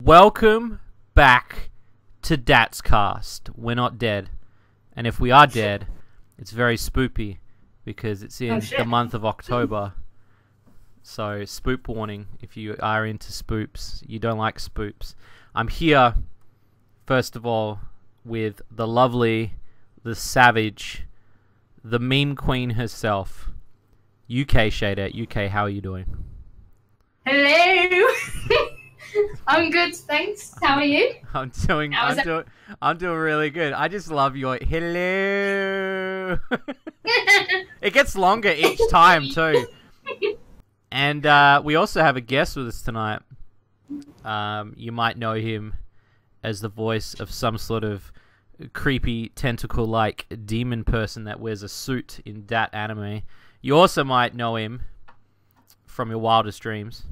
Welcome back to Datcast. We're not dead. And if we are dead, it's very spoopy because it's in the month of October. So, spoop warning if you are into spoops. You don't like spoops. I'm here, first of all, with the lovely, the savage, the meme queen herself, UK Shady. UK, how are you doing? Hello. I'm good, thanks. How are you? I'm doing really good. I just love your hello. It gets longer each time too. And we also have a guest with us tonight. You might know him as the voice of some sort of creepy tentacle-like demon person that wears a suit in that anime. You also might know him from your wildest dreams.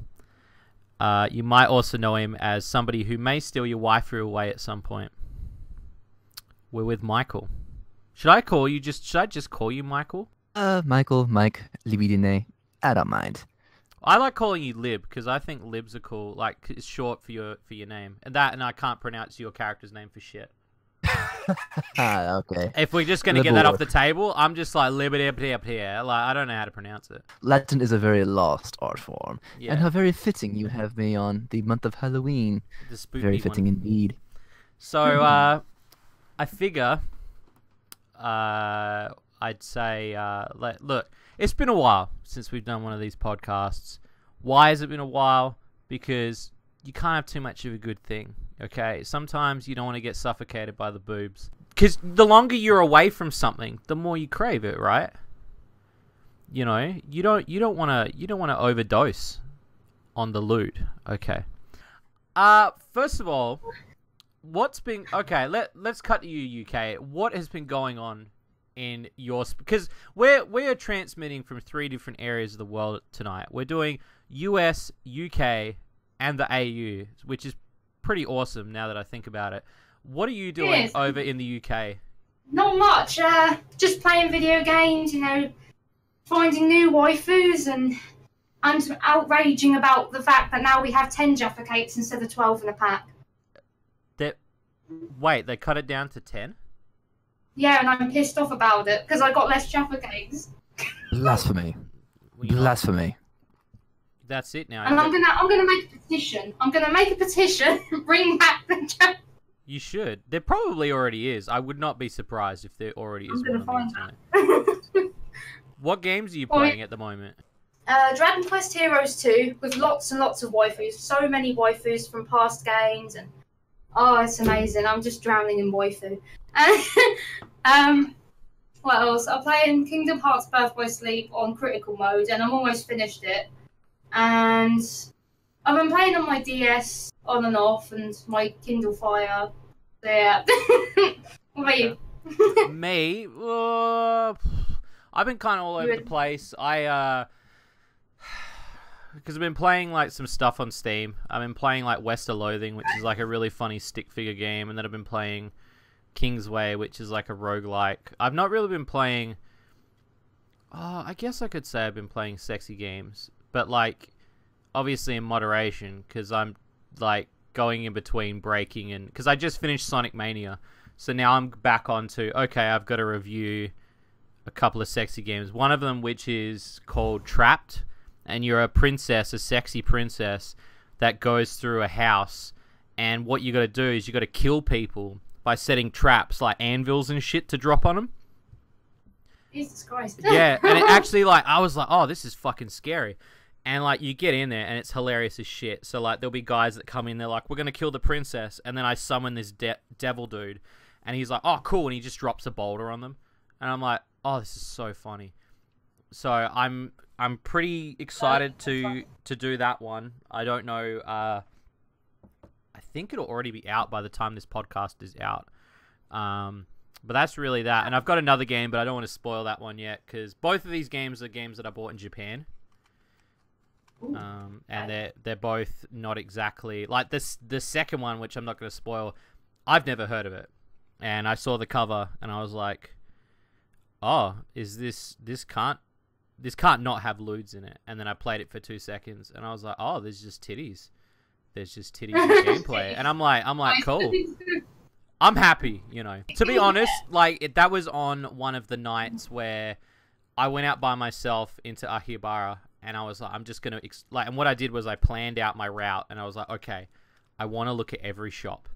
You might also know him as somebody who may steal your waifu away at some point. We're with Michael. Should I just call you Michael? Michael, Mike, Libidine. I don't mind. I like calling you Lib because I think Libs are cool. Like, it's short for your name, and I can't pronounce your character's name for shit. Okay. If we're just gonna get that off the table, I'm just like Liberty up here. Like, I don't know how to pronounce it. Latin is a very lost art form, Yeah. and how very fitting you have me on the month of Halloween. The spoopy Very fitting one. indeed. So, I figure, I'd say, look, it's been a while since we've done one of these podcasts. Why has it been a while? Because you can't have too much of a good thing. Okay, sometimes you don't want to get suffocated by the boobs. Because the longer you're away from something, the more you crave it, right? You know, you don't want to overdose on the lewd. Okay. First of all, let's cut to you, UK. What has been going on in your, because we're transmitting from 3 different areas of the world tonight. We're doing US, UK, and the AU, which is pretty awesome now that I think about it. What are you doing over in the UK? Not much. Just playing video games, you know, finding new waifus and outraging about the fact that now we have 10 Jaffa cakes instead of 12 in a pack. Wait, they cut it down to 10? Yeah, and I'm pissed off about it because I got less Jaffa cakes. Blasphemy. Blasphemy. That's it now. And I'm gonna make a petition. I'm gonna make a petition. Bring back the Jaffa. You should. There probably already is. I would not be surprised if there already is one on the internet. What games are you playing at the moment? Dragon Quest Heroes 2 with lots and lots of waifus. So many waifus from past games, and oh, it's amazing. I'm just drowning in waifu. What else? I'm playing Kingdom Hearts Birth by Sleep on critical mode, and I'm almost finished it. And I've been playing on my DS on and off, and my Kindle Fire. So yeah. What about you? Me? I've been kind of all over the place. Because I've been playing like some stuff on Steam. I've been playing like West of Loathing, which is like a really funny stick figure game, and then I've been playing Kingsway, which is like a roguelike. I've not really been playing... I guess I could say I've been playing sexy games, but like obviously in moderation, because I'm like going in between breaking and... Because I just finished Sonic Mania, so now I'm back onto, okay, I've got to review a couple of sexy games. One of them which is called Trapped, and you're a princess, a sexy princess that goes through a house, and what you got to do is you got to kill people by setting traps like anvils and shit to drop on them. Jesus Christ. Yeah, and it actually, like, I was like, oh, this is fucking scary. And like, you get in there and it's hilarious as shit. So like, there'll be guys that come in, they're like, we're gonna kill the princess, and then I summon this devil dude, and he's like, oh cool, and he just drops a boulder on them, and I'm like, oh, this is so funny. So I'm pretty excited to do that one. I don't know. I think it'll already be out by the time this podcast is out. But that's really that. And I've got another game, but I don't want to spoil that one yet, because both of these games are games that I bought in Japan. And they're both not exactly like this. The second one, which I'm not going to spoil, I've never heard of it, and I saw the cover and I was like, oh, is this can't not have lewds in it? And then I played it for 2 seconds and I was like, oh, there's just titties. there's just titties in gameplay, and I'm like, cool. I'm happy, you know. To be honest, like that was on one of the nights where I went out by myself into Akihabara, and I was like, I'm just gonna and what I did was I planned out my route, and I was like, okay, I want to look at every shop.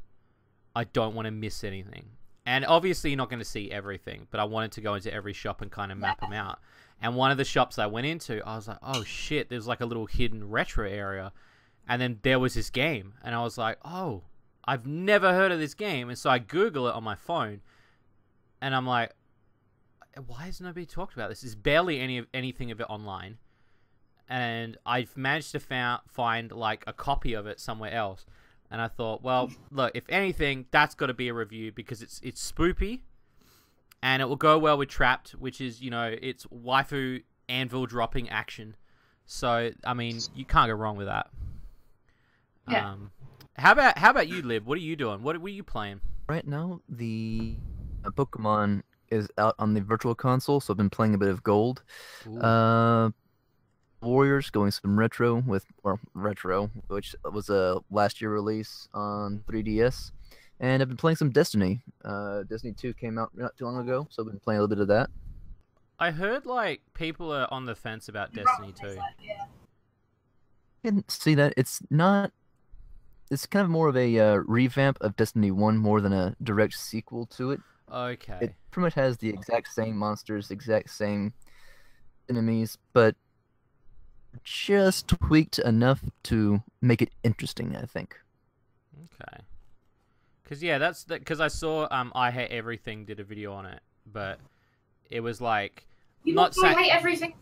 I don't want to miss anything. And obviously you're not going to see everything, but I wanted to go into every shop and kind of map them out. And one of the shops I went into, I was like, oh shit, there's like a little hidden retro area. And then there was this game, and I was like, oh, I've never heard of this game. And so I Google it on my phone, and I'm like, why has nobody talked about this? There's barely anything of it online. And I've managed to find like a copy of it somewhere else. And I thought, well, look, if anything, that's got to be a review because it's Spoopy, and it will go well with Trapped, which is, you know, it's waifu anvil dropping action. So, I mean, you can't go wrong with that. Yeah. How about you, Lib? What are you doing? What are you playing? Right now, the Pokemon is out on the Virtual Console, so I've been playing a bit of Gold. Ooh. Warriors, going some retro, which was a last year release on 3DS, and I've been playing some Destiny. Destiny 2 came out not too long ago, so I've been playing a little bit of that. I heard like people are on the fence about Destiny 2. I didn't see that. It's not. It's kind of more of a revamp of Destiny 1 more than a direct sequel to it. Okay. It pretty much has the exact same monsters, exact same enemies, but just tweaked enough to make it interesting, I think. Okay. Because yeah, because I saw I Hate Everything did a video on it, but it was like not saying I Hate Everything.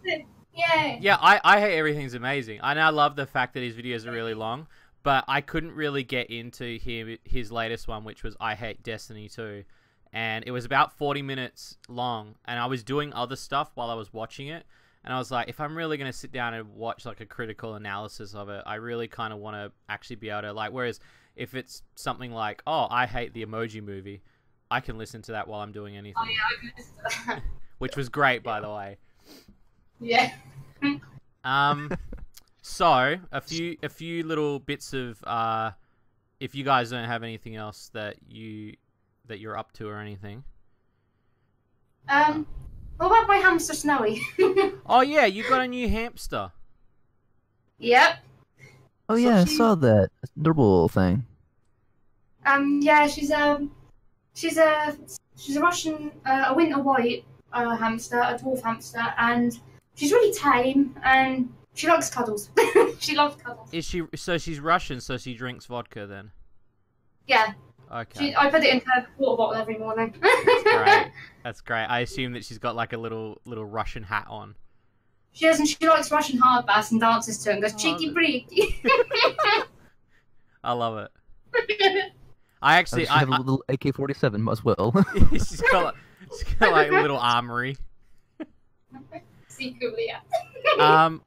Yeah. Yeah, I Hate Everything's amazing. I now love the fact that his videos are really long, but I couldn't really get into his latest one, which was I Hate Destiny 2, and it was about 40 minutes long, and I was doing other stuff while I was watching it. And I was like, if I'm really going to sit down and watch like a critical analysis of it, I really kind of want to actually be able to like, whereas if it's something like, oh, I hate the Emoji Movie, I can listen to that while I'm doing anything. Oh yeah, I can listen to that. Which was great, by the way. Yeah. So a few little bits of, if you guys don't have anything else that you're up to or anything. What about my hamster Snowy? Oh yeah, you got a new hamster. Yep. Oh yeah, I saw that. Adorable thing. Yeah, she's a Russian, a winter white hamster, a dwarf hamster, and she's really tame and she likes cuddles. She loves cuddles. Is she? So she's Russian, so she drinks vodka then. Yeah. Okay. I put it in her water bottle every morning. That's great. That's great. I assume that she's got like a little Russian hat on. She doesn't. She likes Russian hard bass and dances to it and goes cheeky breeky. I love it. I actually have a little AK-47 as well. she's got like a little armory. Secretly, yeah.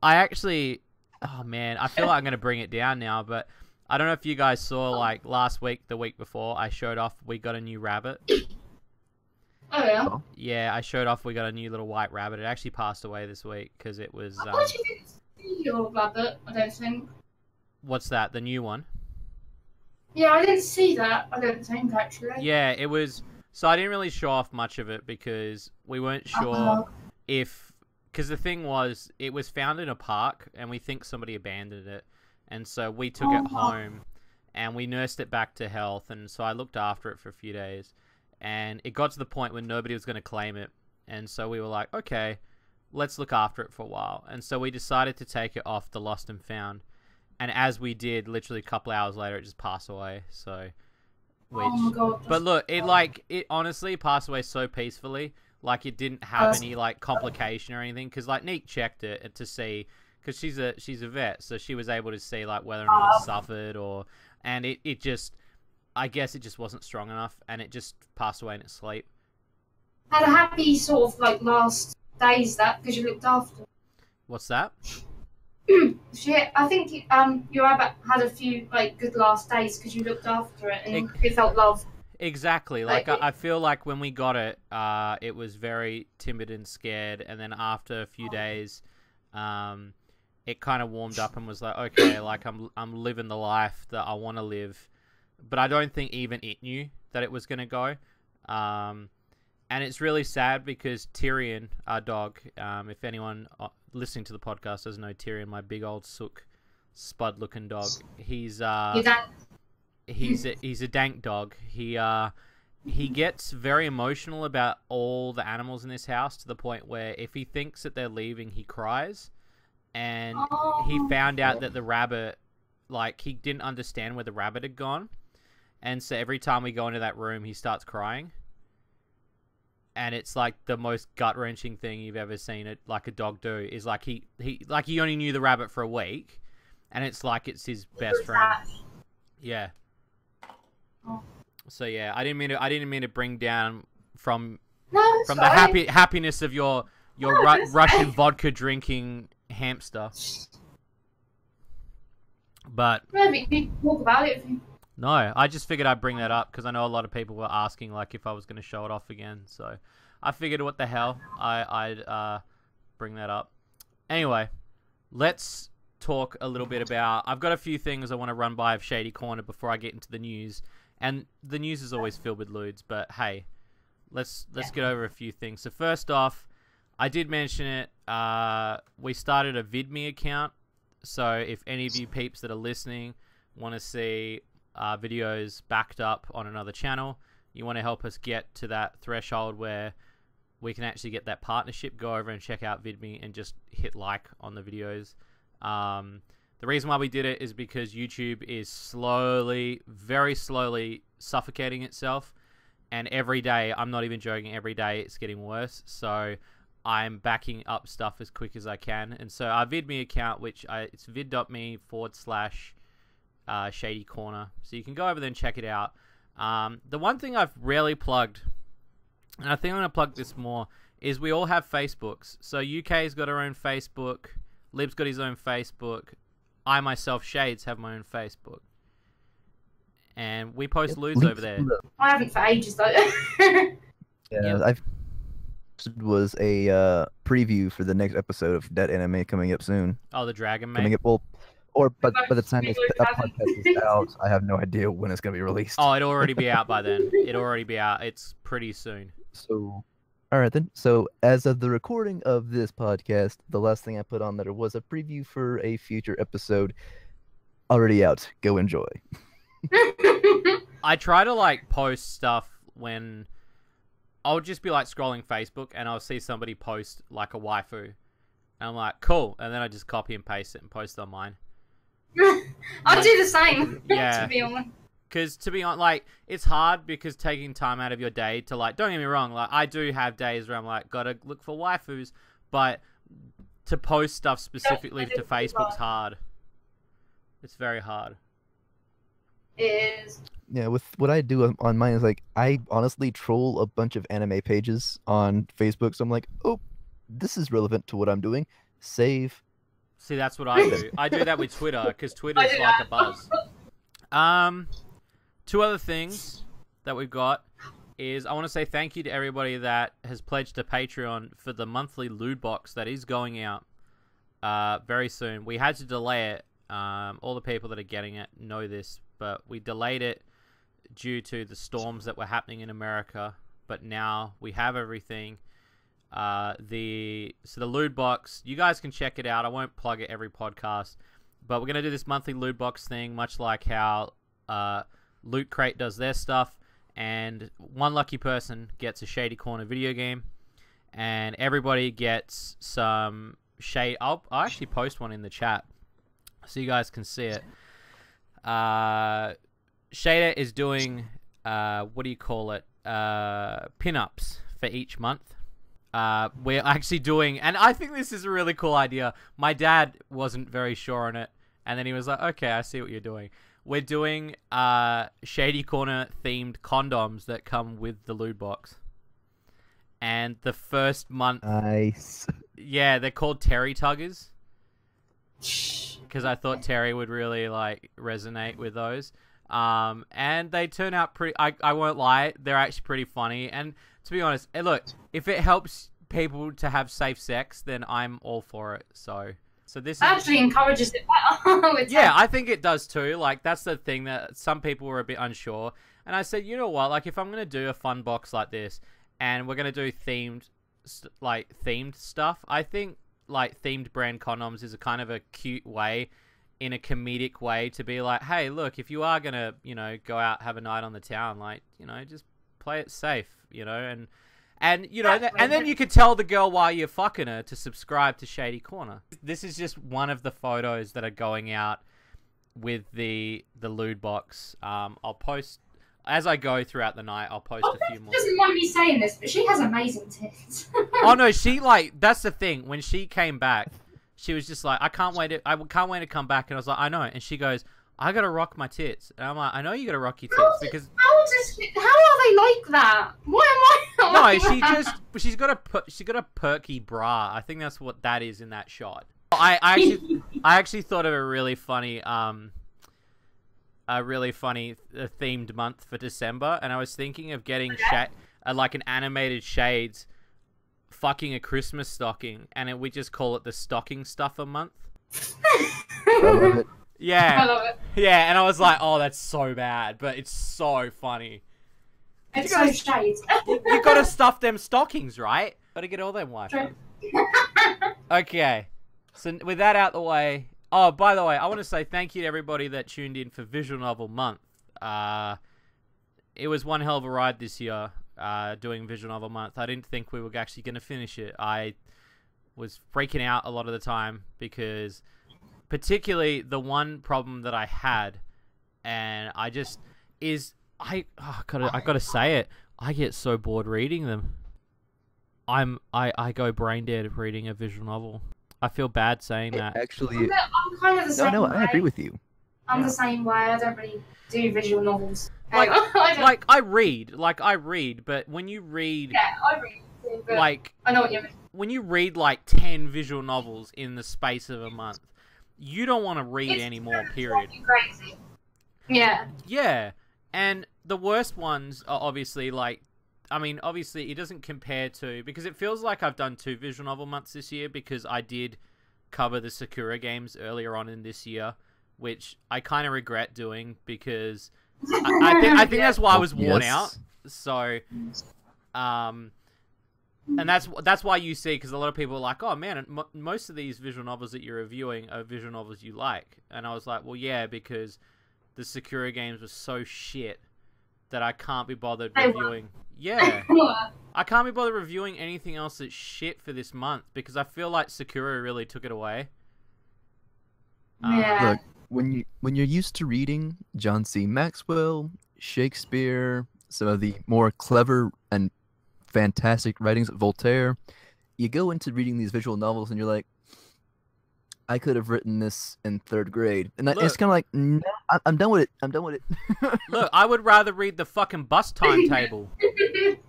I actually, oh man, I feel like I'm gonna bring it down now, but I don't know if you guys saw like last week, the week before, I showed off we got a new rabbit. Oh yeah. Yeah, I showed off we got a new little white rabbit. It actually passed away this week because it was. I thought you didn't see your rabbit. I don't think. What's that? The new one? Yeah, I didn't see that. I don't think actually. Yeah, it was. So I didn't really show off much of it because we weren't sure if. Because the thing was, it was found in a park, and we think somebody abandoned it. And so we took it home, and we nursed it back to health, and so I looked after it for a few days. And it got to the point where nobody was going to claim it. And so we were like, okay, let's look after it for a while. And so we decided to take it off the Lost and Found. And as we did, literally a couple hours later, it just passed away. So, which, oh my God, but look, it honestly passed away so peacefully. Like it didn't have any like complication or anything. Because like Neek checked it to see, because she's a vet, so she was able to see like whether or not it suffered or, and it just, I guess it just wasn't strong enough, and it just passed away in its sleep. Had a happy sort of like last days that because you looked after. What's that? I think your rabbit had a few like good last days because you looked after it and it felt love. Exactly. Like I feel like when we got it, it was very timid and scared, and then after a few days, it kind of warmed up and was like, okay, like I'm living the life that I want to live. But I don't think even it knew that it was going to go. And it's really sad because Tyrion, our dog, if anyone listening to the podcast doesn't know Tyrion, my big old sook, spud-looking dog, he's a dank dog. He gets very emotional about all the animals in this house to the point where if he thinks that they're leaving, he cries. And he found out that the rabbit, like, he didn't understand where the rabbit had gone. And so every time we go into that room, he starts crying. And it's like the most gut-wrenching thing you've ever seen it, like a dog do, is like he only knew the rabbit for a week, and it's like it's his best friend. Yeah. So yeah, I didn't mean to bring down from the happiness of your Russian vodka drinking hamster. But maybe we can talk about it. no, I just figured I'd bring that up because I know a lot of people were asking like if I was going to show it off again. So I figured, what the hell, I'd bring that up. Anyway, let's talk a little bit about. I've got a few things I want to run by of Shady Corner before I get into the news. And the news is always filled with lewds, but hey, let's get over a few things. So first off, I did mention it. We started a VidMe account. So if any of you peeps that are listening want to see videos backed up on another channel, you want to help us get to that threshold where we can actually get that partnership, go over and check out VidMe and just hit like on the videos. The reason why we did it is because YouTube is very slowly suffocating itself. And every day, I'm not even joking, every day it's getting worse. So I'm backing up stuff as quick as I can. And so our VidMe account, it's vid.me/Shady Corner. So you can go over there and check it out. The one thing I've rarely plugged, and I think I'm going to plug this more, is we all have Facebooks. So UK's got our own Facebook. Lib's got his own Facebook. I myself, Shades, have my own Facebook. And we post lewds over there. I haven't for ages, though. Yeah, was a preview for the next episode of that anime coming up soon. Oh, the Dragon Mate? Coming up, but by the time this podcast is out, I have no idea when it's going to be released. Oh, it'll already be out by then. It'll already be out. It's pretty soon. So, all right then. So, as of the recording of this podcast, the last thing I put on there was a preview for a future episode. Already out. Go enjoy. I try to like post stuff when I'll just be like scrolling Facebook and I'll see somebody post like a waifu. And I'm like, cool. And then I just copy and paste it and post it on mine. I'll do the same. Yeah. To be honest. Because to be honest, like, it's hard because taking time out of your day to like, don't get me wrong, like I do have days where I'm like, gotta look for waifus, but to post stuff specifically to Facebook's hard. It's very hard. It is. Yeah, with what I do on mine is like, I honestly troll a bunch of anime pages on Facebook, so I'm like, oh, this is relevant to what I'm doing. Save. See, that's what I do. I do that with Twitter because Twitter's like a buzz. Two other things that we've got is I want to say thank you to everybody that has pledged to Patreon for the monthly Lewd box that is going out very soon. We had to delay it. All the people that are getting it know this, but we delayed it due to the storms that were happening in America. But now we have everything. The Lewd box, you guys can check it out. I won't plug it every podcast, but we're gonna do this monthly Lewd box thing, much like how Loot Crate does their stuff, and one lucky person gets a Shady Corner video game, and everybody gets some shade. I'll actually post one in the chat so you guys can see it. Shader is doing what do you call it? Pinups for each month. We're actually doing, and I think this is a really cool idea. My dad wasn't very sure on it, and then he was like, okay, I see what you're doing. We're doing Shady Corner themed condoms that come with the Lewd box. And the first month... Nice. Yeah, they're called Terry Tuggers. Because I thought Terry would really like resonate with those. And they turn out pretty... I won't lie, they're actually pretty funny. And to be honest, look, if it helps people to have safe sex, then I'm all for it. So So this actually encourages it better. Yeah, I think it does too. Like, that's the thing that some people were a bit unsure. And I said, you know what? Like, if I'm going to do a fun box like this, and we're going to do themed stuff, I think, like, themed brand condoms is a kind of a cute way, in a comedic way, to be like, hey, look, if you are going to, you know, go out, have a night on the town, like, you know, just play it safe, you know, and you know, and then you could tell the girl while you're fucking her to subscribe to Shady Corner. This is just one of the photos that are going out with the Lewd box. I'll post as I go throughout the night. I'll post a few more. She doesn't mind me saying this, but she has amazing tits. Oh no, she like that's the thing. When she came back, she was just like, I can't wait to come back. And I was like, I know. And she goes, I gotta rock my tits. And I'm like, I know you gotta rock your tits because how are they like that? Why am I? No, she's got a perky bra. I think that's what that is in that shot. I actually thought of a really funny themed month for December, and I was thinking of getting like an animated Shades fucking a Christmas stocking, and we just call it the stocking stuffer month. I love it. Yeah, I love it. Yeah, and I was like, oh, that's so bad, but it's so funny. It's so Shades. You gotta stuff them stockings, right? Gotta get all them wiped. Okay, so with that out the way, oh, by the way, I want to say thank you to everybody that tuned in for Visual Novel Month. It was one hell of a ride this year, doing Visual Novel Month. I didn't think we were actually going to finish it. I was freaking out a lot of the time because, particularly, the one problem that I had, and I gotta say it, I get so bored reading them. I go brain dead reading a visual novel. I feel bad saying that. Actually, I'm kind of the same no, way. I agree with you. I'm the same way. I don't really do visual novels. Like I read, but when you read, yeah, I read too, but like, I know what you mean. When you read like 10 visual novels in the space of a month, you don't want to read anymore. Period. Crazy. Yeah. Yeah, and the worst ones are obviously like, I mean, obviously it doesn't compare to, because it feels like I've done 2 visual novel months this year, because I did cover the Sakura games earlier on in this year, which I kind of regret doing, because I think that's why I was worn out. So, and that's why you see, because a lot of people are like, oh man, most of these visual novels that you're reviewing are visual novels you like. And I was like, well, yeah, because the Sakura games were so shit that I can't be bothered reviewing. Yeah. I can't be bothered reviewing anything else that's shit for this month, because I feel like Sakura really took it away. Yeah. Look, when you're used to reading John C. Maxwell, Shakespeare, some of the more clever and fantastic writings of Voltaire, you go into reading these visual novels and you're like, I could have written this in 3rd grade. And it's kind of like, no, I'm done with it. I'm done with it. Look, I would rather read the fucking bus timetable.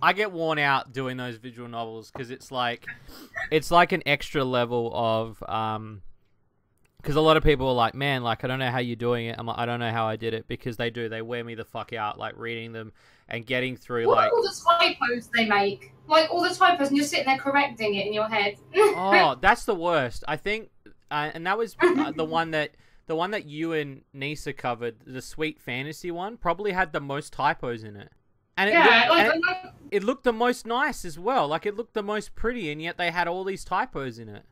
I get worn out doing those visual novels, because it's like an extra level of, because a lot of people are like, man, like, I don't know how you're doing it. I'm like, I don't know how I did it, because they wear me the fuck out, like, reading them and getting through, What like, all the typos they make? Like, all the typos, and you're sitting there correcting it in your head. oh, that's the worst. I think, and that was the one that you and Nisa covered, the Sweet Fantasy one, probably had the most typos in it. And it looked the most nice as well. Like, it looked the most pretty, and yet they had all these typos in it.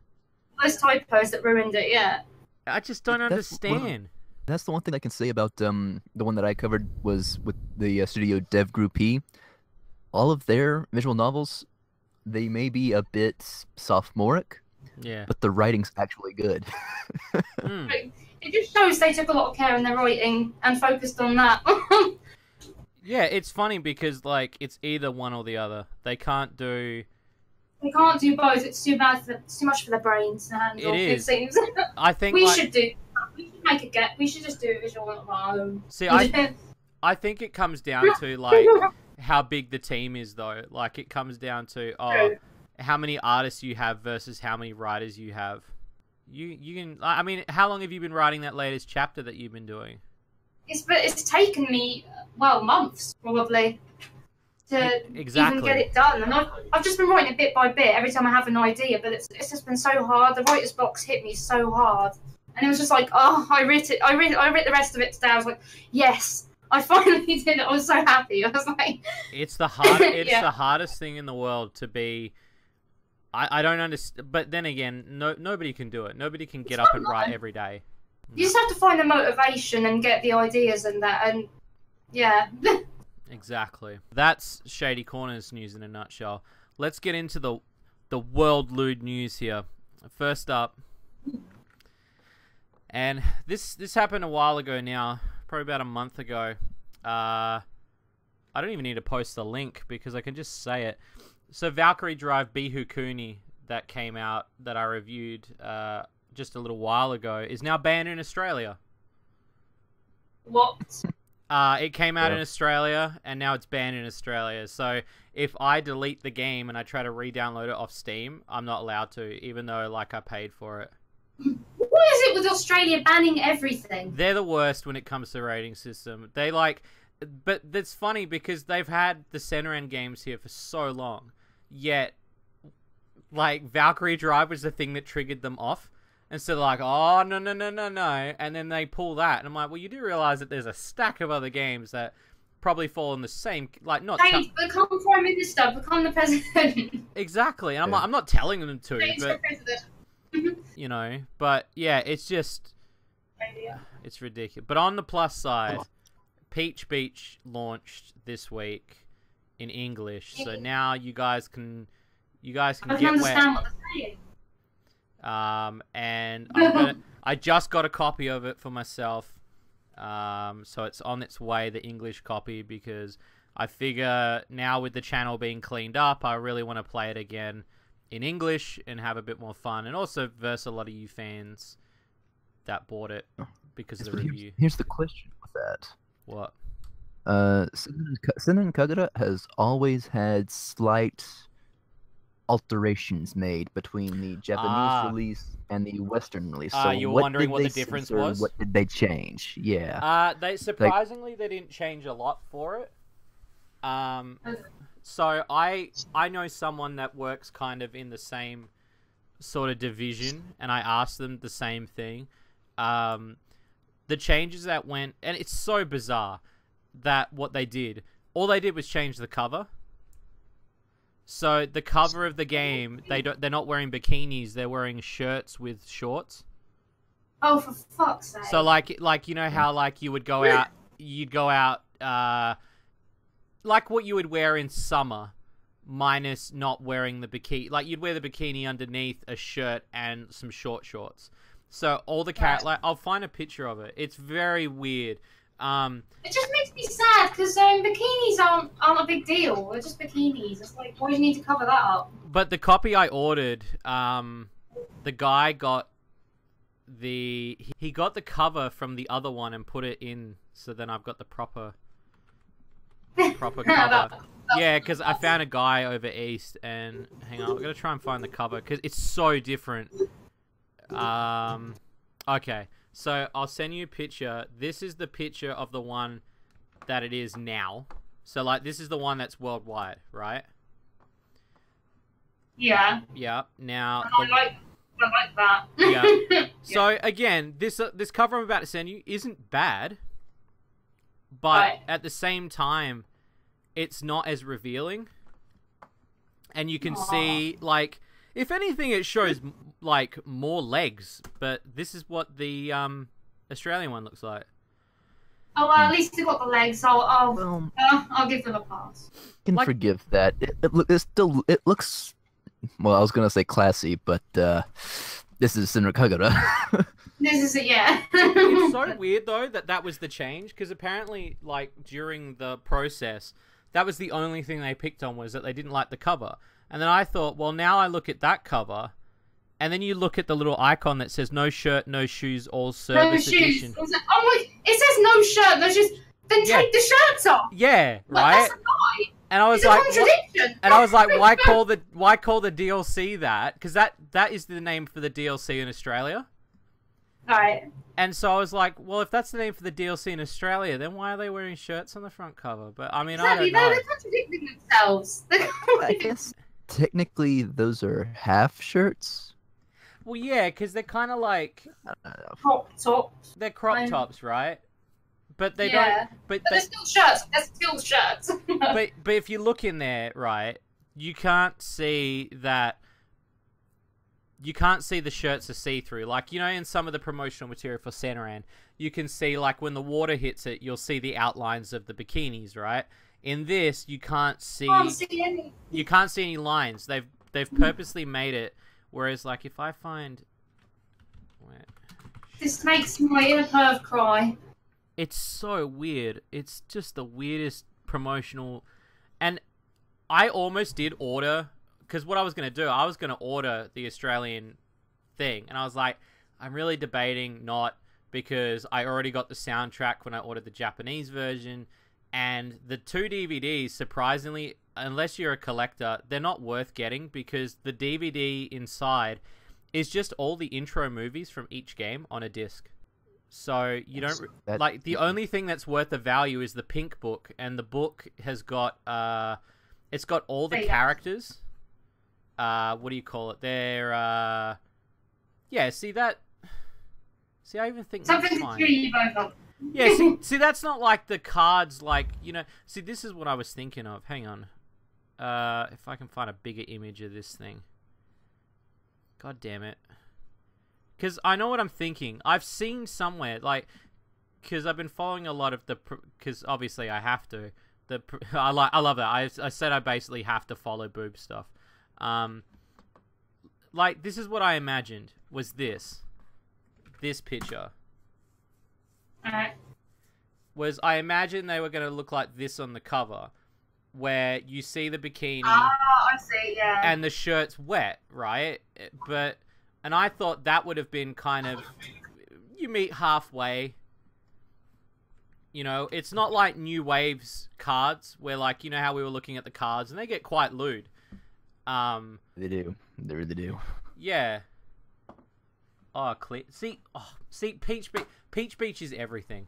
Those typos that ruined it, yeah. I just don't understand. That's the one thing I can say about the one that I covered was with the studio Dev Group P. All of their visual novels, they may be a bit sophomoric, yeah, but the writing's actually good. It just shows they took a lot of care in their writing and focused on that. Yeah, it's funny because, like, it's either one or the other. They can't do... They can't do both. It's too bad. It's too much for their brains to handle. It is. It seems. I think we should make a get. We should just do a visual of our own. See, I think it comes down to, like, how big the team is, though. Like, it comes down to how many artists you have versus how many writers you have. You can. I mean, how long have you been writing that latest chapter that you've been doing? It's taken me months probably. to Exactly. even get it done. And I've just been writing it bit by bit every time I have an idea, but it's just been so hard. The writer's block's hit me so hard, and it was just like, oh, I writ the rest of it today. I was like, yes, I finally did it. I was so happy. I was like, it's the hardest thing in the world to be. I don't understand, but then again, nobody can do it. Nobody can get up and write every day. You just have to find the motivation and get the ideas and that, and yeah. Exactly. That's Shady Corner's news in a nutshell. Let's get into the world Lewd news here. First up, and this happened a while ago now, probably about a month ago. I don't even need to post the link because I can just say it. So Valkyrie Drive Bihukuni that came out that I reviewed just a little while ago is now banned in Australia. What? It came out in Australia and now it's banned in Australia. So if I delete the game and I try to re-download it off Steam, I'm not allowed to, even though like I paid for it. What is it with Australia banning everything? They're the worst when it comes to rating system. But that's funny because they've had the Senran games here for so long. Yet, like, Valkyrie Drive was the thing that triggered them off. And so they're like, oh, no. And then they pull that. And I'm like, well, you do realize that there's a stack of other games that probably fall in the same, like, not... Hey, become Prime Minister, become the President. Exactly. And I'm not telling them to, Change but... the President. You know, but, yeah, it's just... It's ridiculous. But on the plus side, Peach Beach launched this week in English, so now you guys can I can understand what they're saying. And I just got a copy of it for myself, so it's on its way, the English copy, because I figure now with the channel being cleaned up, I really want to play it again in English and have a bit more fun, and also verse a lot of you fans that bought it because of the review. Here's the question with that. What? Senran Kagura has always had slight alterations made between the Japanese release and the Western release. So you were wondering what the difference was? What did they change? Yeah. They didn't change a lot for it. So I know someone that works kind of in the same sort of division, and I asked them the same thing. The changes that went, and it's so bizarre that what they did, all they did was change the cover. So the cover of the game, they're not wearing bikinis, they're wearing shirts with shorts. Oh, for fuck's sake. So like you know how like you'd go out like what you would wear in summer, minus not wearing the bikini. Like you'd wear the bikini underneath a shirt and some short shorts. So all the like I'll find a picture of it. It's very weird. It just makes me sad because bikinis aren't a big deal. They're just bikinis. It's like, why do you need to cover that up? But the copy I ordered, the guy got he got the cover from the other one and put it in. So then I've got the proper cover. Yeah, because I found a guy over east, and hang on, I'm gonna try and find the cover because it's so different. Okay. So, I'll send you a picture. This is the picture of the one that it is now. So, like, this is the one that's worldwide, right? Yeah. Yeah. Now... I like that. Yeah. So, again, this cover I'm about to send you isn't bad. But at the same time, it's not as revealing. And you can see, like... If anything, it shows, like, more legs, but this is what the Australian one looks like. Oh, well, at least they got the legs. I'll give them a pass. Can forgive that. It looks. Well, I was gonna say classy, but this is Senran Kagura. This is it, yeah. It's so weird though that was the change, because apparently, like during the process, that was the only thing they picked on, was that they didn't like the cover. And then I thought, well, now I look at that cover, and then you look at the little icon that says "No shirt, no shoes, all service edition." Oh my! It says "No shirt, no shoes." Then take the shirts off. Yeah, right. That's a lie. And I was why call the DLC that? Because that is the name for the DLC in Australia. Right. And so I was like, well, if that's the name for the DLC in Australia, then why are they wearing shirts on the front cover? But I mean, I don't know. They're contradicting themselves. I guess technically those are half shirts. Well, yeah, because they're kind of like Crop tops. they're crop tops, right? But they Yeah. don't. But they're still shirts. They're still shirts. But if you look in there, right, you can't see that. You can't see the shirts are see-through. Like, you know, in some of the promotional material for Senran, you can see, like, when the water hits it, you'll see the outlines of the bikinis, right? In this, you can't see... any. You can't see any lines. They've purposely made it, whereas, like, if I find... Wait. This makes my inner perv cry. It's so weird. It's just the weirdest promotional... And I almost did order... Because what I was going to do, I was going to order the Australian thing. And I was like, I'm really debating not, because I already got the soundtrack when I ordered the Japanese version. And the 2 DVDs, surprisingly, unless you're a collector, they're not worth getting, because the DVD inside is just all the intro movies from each game on a disc. So you don't... Like, the only thing that's worth the value is the pink book. And the book has got... it's got all the characters... what do you call it? They're, yeah, see that? See, I even think something that's to fine. cheer you both up. Yeah, see, that's not like the cards, like, you know, see, this is what I was thinking of. Hang on. If I can find a bigger image of this thing. God damn it. Because I know what I'm thinking. I've seen somewhere, like, because I've been following a lot of the, because obviously I have to. I love that. I said I basically have to follow boob stuff. Like, this is what I imagined, was this picture. Alright. Was I imagined they were going to look like this on the cover, where you see the bikini. Ah, I see, yeah. And the shirt's wet, right? And I thought that would have been kind of, you meet halfway. You know, it's not like New Wave's cards, where, like, you know how we were looking at the cards, and they get quite lewd. They do. They really do. Yeah. Oh, clear. See, Peach Beach is everything.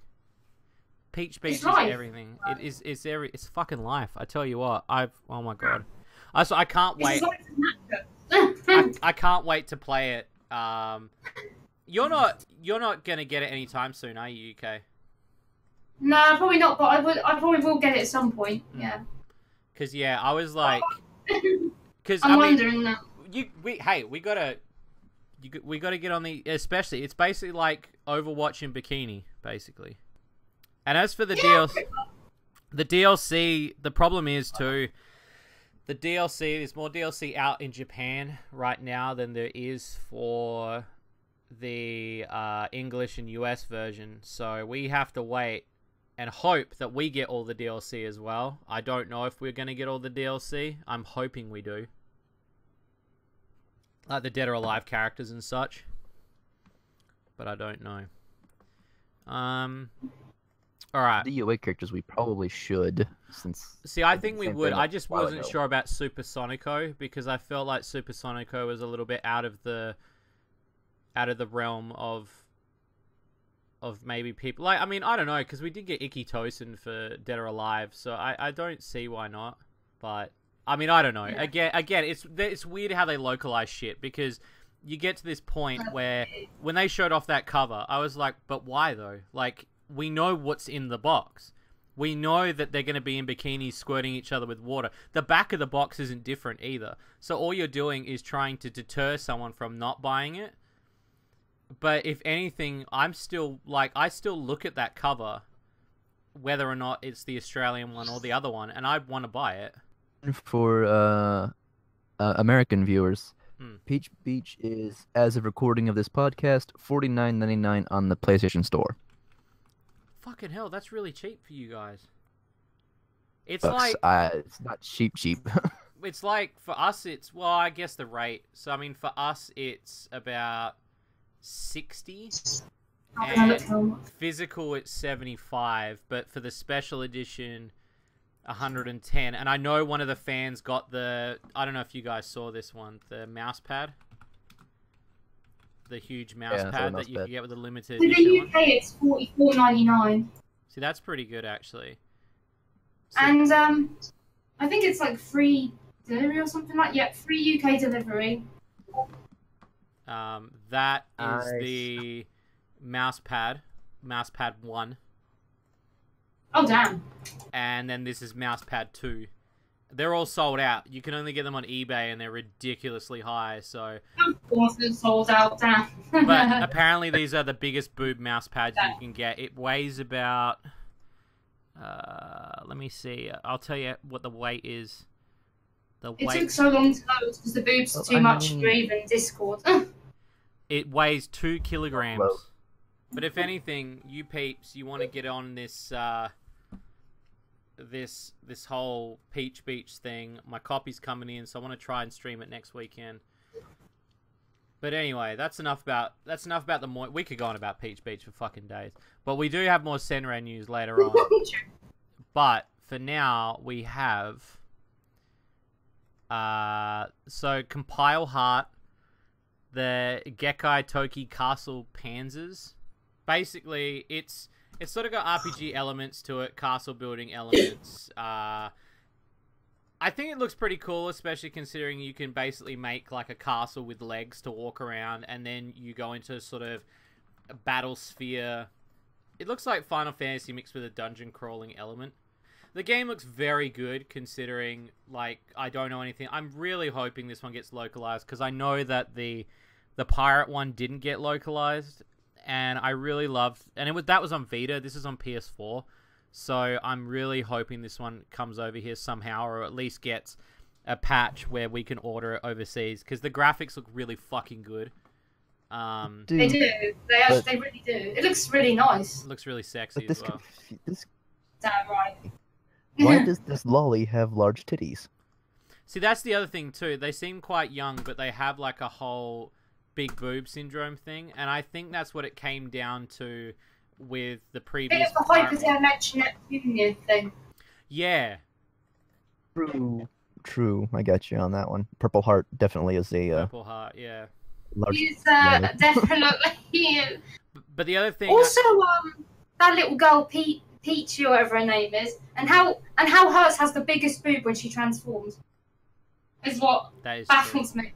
Peach Beach is everything. It's fucking life. I tell you what. Oh my god. I can't wait. I can't wait to play it. You're not gonna get it anytime soon, are you, UK? No, probably not. But I probably will get it at some point. Yeah. Cause yeah, I was like. Because I'm wondering now. We gotta get on the, especially, it's basically like Overwatch in bikini, basically. And as for the DLC, the problem is too, the DLC, there's more DLC out in Japan right now than there is for the English and US version. So we have to wait and hope that we get all the DLC as well. I don't know if we're going to get all the DLC. I'm hoping we do. Like the Dead or Alive characters and such. But I don't know. Alright. The UA characters we probably should, since... See, I think we would. I just wasn't sure about Supersonico, because I felt like Supersonico was a little bit out of the realm of maybe people, like, I mean, I don't know, because we did get Ikki Tosin for Dead or Alive, so I don't see why not. But I mean, I don't know. Yeah. Again, it's weird how they localize shit, because you get to this point where when they showed off that cover, I was like, but why though? Like, we know what's in the box. We know that they're going to be in bikinis squirting each other with water. The back of the box isn't different either. So all you're doing is trying to deter someone from not buying it. But if anything, I still look at that cover, whether or not it's the Australian one or the other one, and I want to buy it. For American viewers, Peach Beach is, as of recording of this podcast, $49.99 on the PlayStation Store. Fucking hell, that's really cheap for you guys. It's Bucks, like it's not cheap. It's like, for us, it's, well, I guess the rate. So I mean, for us, it's about 60, and physical it's 75, but for the special edition 110. And I know one of the fans got the, I don't know if you guys saw this one, the mouse pad. the huge mouse Yeah, pad mouse that you pad. can get with the limited In edition the one. UK, it's $44.99. See, that's pretty good actually. So, And I think it's like free delivery or something like. Yeah, free UK delivery. that is Nice. the mouse pad 1, Oh damn! and then this is mouse pad 2. They're all sold out. You can only get them on eBay, and they're ridiculously high. So, Of course, it's sold out. Damn. but apparently these are the biggest boob mouse pads you can get. It weighs about. Let me see. I'll tell you what the weight is. The It weight. took so long to load because the boobs are too much for even Discord. It weighs 2 kilograms. Whoa. But if anything, you peeps, you want to get on this this whole Peach Beach thing. My copy's coming in, so I want to try and stream it next weekend. But anyway, that's enough about the we could go on about Peach Beach for fucking days. But we do have more Senran news later on. But for now, we have so Compile Heart, the Genkai Tokki Castle Panzers. Basically, it's sort of got RPG elements to it, castle building elements. I think it looks pretty cool, especially considering you can basically make like a castle with legs to walk around, and then you go into sort of a battle sphere. It looks like Final Fantasy mixed with a dungeon crawling element. The game looks very good considering, like, I don't know anything. I'm really hoping this one gets localized because I know that the pirate one didn't get localized. And I really loved, and that was on Vita. This is on PS4, so I'm really hoping this one comes over here somehow, or at least gets a patch where we can order it overseas because the graphics look really fucking good. They do. They really do. It looks really nice. It looks really sexy But as well. Damn right. Why does this lolly have large titties? See, that's the other thing too. They seem quite young, but they have like a whole big boob syndrome thing, and I think that's what it came down to with the previous. Bit of the hyperdimension Neptunia thing. Yeah. True. I got you on that one. Purple Heart definitely is a Purple Heart, yeah. large. He's definitely. But the other thing. Also, that little girl Peach, or whatever her name is, and how hers has the biggest boob when she transforms. Is what baffles me.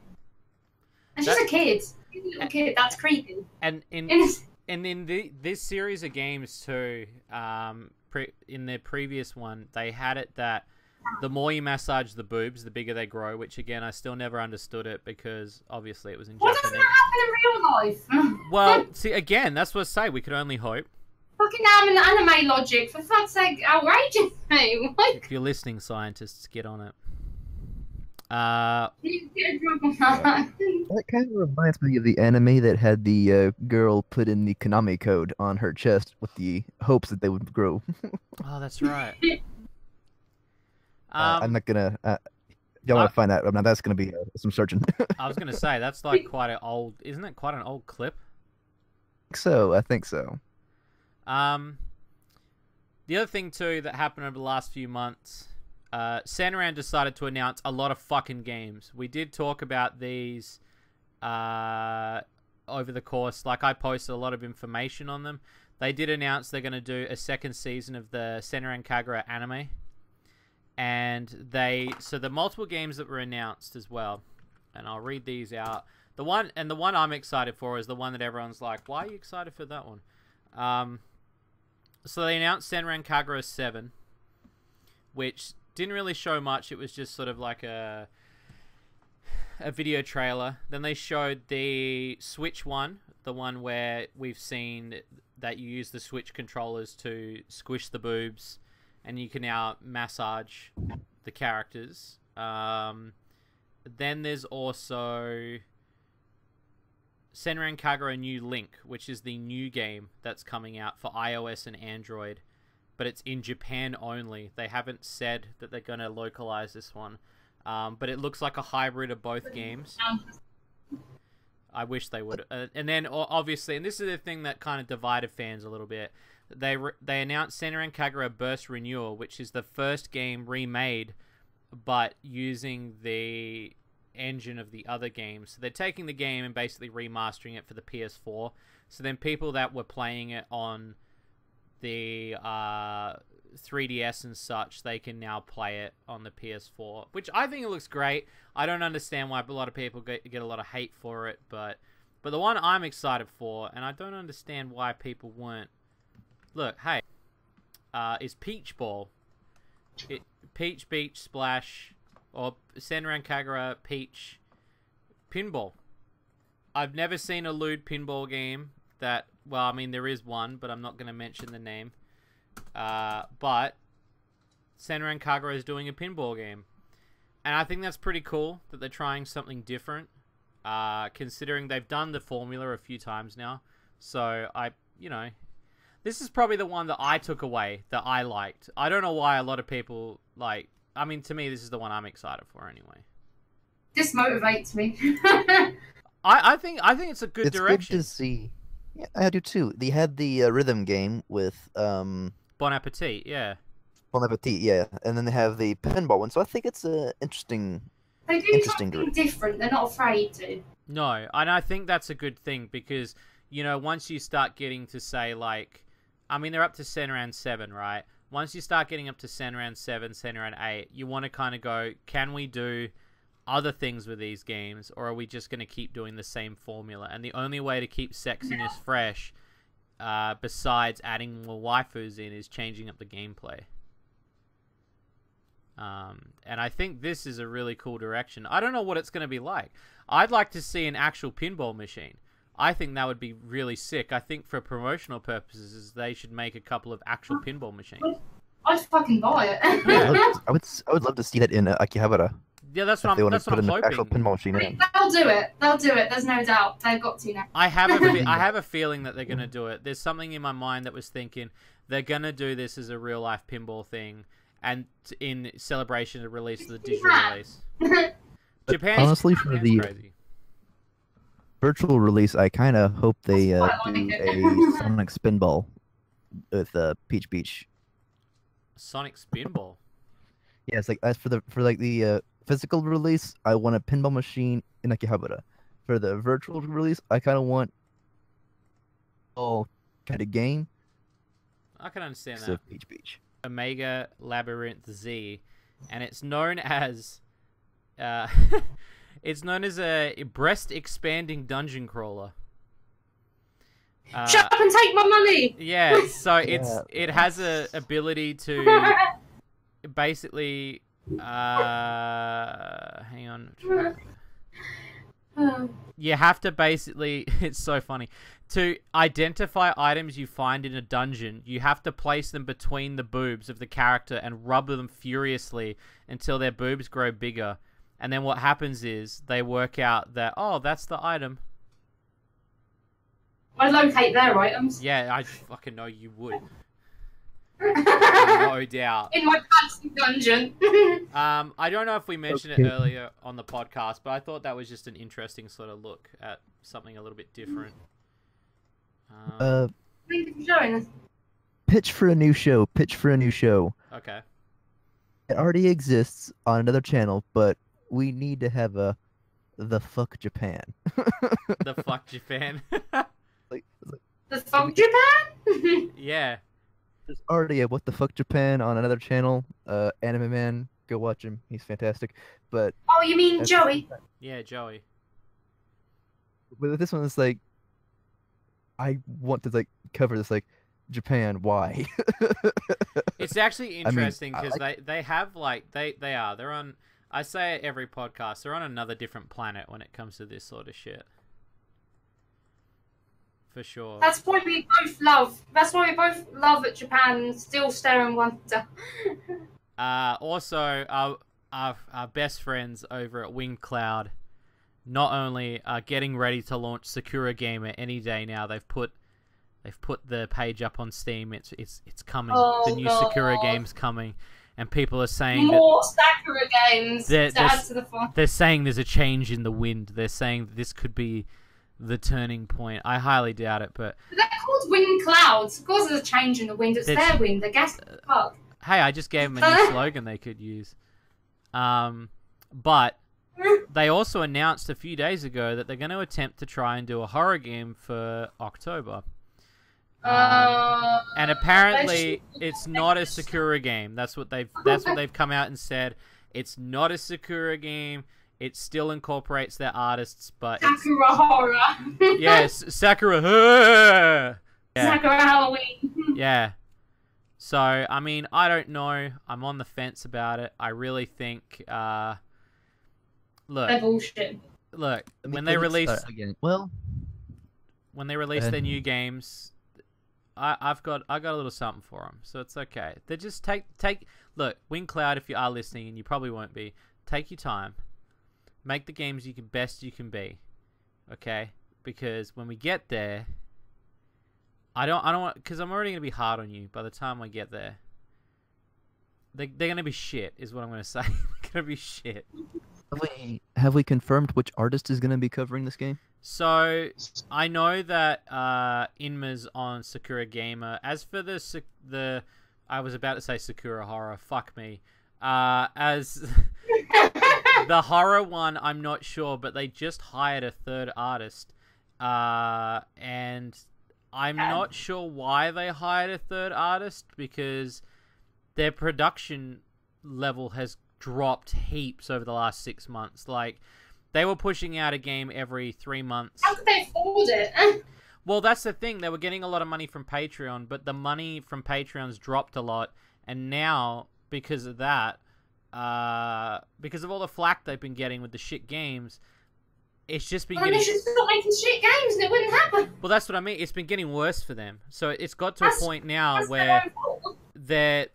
And she's a kid. She's a little kid. That's creepy. And in this series of games too, in the previous one, they had it that the more you massage the boobs, the bigger they grow. Which again, I still never understood it because obviously it was in Why Japanese. doesn't that happen in real life? Well, see, again, that's what I say. We could only hope. Fucking anime logic, for fuck's sake, outrageous, mate. What? If you're listening, scientists, get on it. That kind of reminds me of the anime that had the girl put in the Konami code on her chest with the hopes that they would grow. Oh, that's right. I'm not gonna. Y'all want to find that? Now that's gonna be some searching. I was gonna say that's like quite an old. Isn't it quite an old clip? I think so. The other thing too that happened over the last few months. Senran decided to announce a lot of fucking games. We did talk about these over the course. Like, I posted a lot of information on them. They did announce they're going to do a second season of the Senran Kagura anime. And so the multiple games that were announced as well. And I'll read these out. The one I'm excited for is the one that everyone's like, why are you excited for that one? So they announced Senran Kagura 7, which didn't really show much. It was just sort of like a video trailer. Then they showed the Switch one, the one where we've seen that you use the Switch controllers to squish the boobs, and you can now massage the characters. Then there's also Senran Kagura New Link, which is the new game that's coming out for iOS and Android. But it's in Japan only. They haven't said that they're going to localize this one. But it looks like a hybrid of both games. I wish they would. And then, obviously, and this is the thing that kind of divided fans a little bit, they announced Senran Kagura Burst Renewal, which is the first game remade, but using the engine of the other games. So they're taking the game and basically remastering it for the PS4. So then people that were playing it on the 3DS and such, they can now play it on the PS4, which I think it looks great. I don't understand why a lot of people get a lot of hate for it, but the one I'm excited for, and I don't understand why people weren't. Look, hey, is Peach Ball. Peach Beach Splash, or Senran Kagura Peach Pinball. I've never seen a Lewd pinball game that, well, I mean, there is one, but I'm not going to mention the name. But Senran Kagura is doing a pinball game. And I think that's pretty cool that they're trying something different, considering they've done the formula a few times now. So, this is probably the one that I took away, that I liked. I don't know why a lot of people, I mean, to me, this is the one I'm excited for anyway. This motivates me. I think it's a good direction. It's good to see. Yeah, I do too. They had the rhythm game with Bon Appetit, yeah. Bon Appetit, yeah, and then they have the pinball one. So I think it's a interesting. They do something different. They're not afraid to. No, and I think that's a good thing because once you start getting to say I mean, they're up to Senran 7, right? Once you start getting up to Senran 7, Senran 8, you want to kind of go, can we do other things with these games, or are we just going to keep doing the same formula? And the only way to keep sexiness fresh, besides adding more waifus in, is changing up the gameplay. And I think this is a really cool direction. I don't know what it's going to be like. I'd like to see an actual pinball machine. I think that would be really sick. I think for promotional purposes, they should make a couple of actual pinball machines. I'd fucking buy it. Yeah, I would love to see that in Akihabara. Yeah, that's what I'm hoping. Actual pinball machine in. They'll do it. They'll do it. There's no doubt. They've got to now. I have a feeling that they're going to do it. There's something in my mind that was thinking they're going to do this as a real life pinball thing, and in celebration of the release of the digital release. Japan, honestly, for the crazy. Virtual release, I kind of hope they do a Sonic Spinball with Peach Beach. Sonic Spinball. Yeah, it's like as for the physical release, I want a pinball machine in Akihabara. For the virtual release, I kind of want all kind of game. I can understand that. Peach Beach. Omega Labyrinth Z, and it's known as a breast expanding dungeon crawler. Shut up and take my money. Yeah, so it has a ability to basically hang on. You have to basically, it's so funny, to identify items you find in a dungeon, you have to place them between the boobs of the character and rub them furiously until their boobs grow bigger. And then what happens is they work out that, oh, that's the item. I locate their items. Yeah, I fucking know you would. No doubt. In my fancy dungeon. I don't know if we mentioned it earlier on the podcast, but I thought that was just an interesting sort of look at something a little bit different. Thank you for showing us. Pitch for a new show. Pitch for a new show. Okay. It already exists on another channel, but we need to have the fuck Japan. The fuck Japan. The fuck Japan? Yeah. There's already a What the Fuck Japan on another channel. Anime Man, go watch him. He's fantastic. But oh, you mean Joey? Yeah, Joey. But this one is like, I want to cover this Japan. Why? It's actually interesting because they have they're on. I say it every podcast. They're on another different planet when it comes to this sort of shit. For sure. That's why we both love. That's why we both love at Japan and still stare and wonder. Also, our best friends over at Winged Cloud not only are getting ready to launch Sakura Gamer any day now. They've put the page up on Steam. It's coming. Oh, the new Sakura game's coming, and people are saying more Sakura games to add to the fun. They're saying there's a change in the wind. They're saying this could be the turning point. I highly doubt it, but they're called wind clouds. Of course, there's a change in the wind. It's their wind. They're gas fuck. Hey, I just gave them a new slogan they could use. But they also announced a few days ago that they're going to attempt to try and do a horror game for October. And apparently, it's not a Sakura game. That's what they've come out and said. It's not a Sakura game. It still incorporates their artists, but Sakura horror. yes, Sakura. Yeah. Sakura Halloween. Yeah. So I mean, I don't know. I'm on the fence about it. I really think. Look. They're bullshit. Look. When they release again, when they release their new games, I got a little something for them, so it's okay. They just take. Look, WinCloud, if you are listening, and you probably won't be, take your time. Make the games best you can be, okay? Because when we get there, I don't want, because I'm already gonna be hard on you by the time I get there. They're gonna be shit, is what I'm gonna say. They're gonna be shit. Have we confirmed which artist is gonna be covering this game? So I know that Inma's on Sakura Gamer. As for the I was about to say Sakura Horror. Fuck me. As the horror one, I'm not sure, but they just hired a third artist, and I'm not sure why they hired a third artist, because their production level has dropped heaps over the last 6 months. Like, they were pushing out a game every 3 months. How could they afford it? Well, that's the thing. They were getting a lot of money from Patreon, but the money from Patreon's dropped a lot, and now, because of that, because of all the flack they've been getting with the shit games, it's just been getting... They should stop making shit games and it wouldn't happen. Well, that's what I mean. It's been getting worse for them. So it's got to a point now where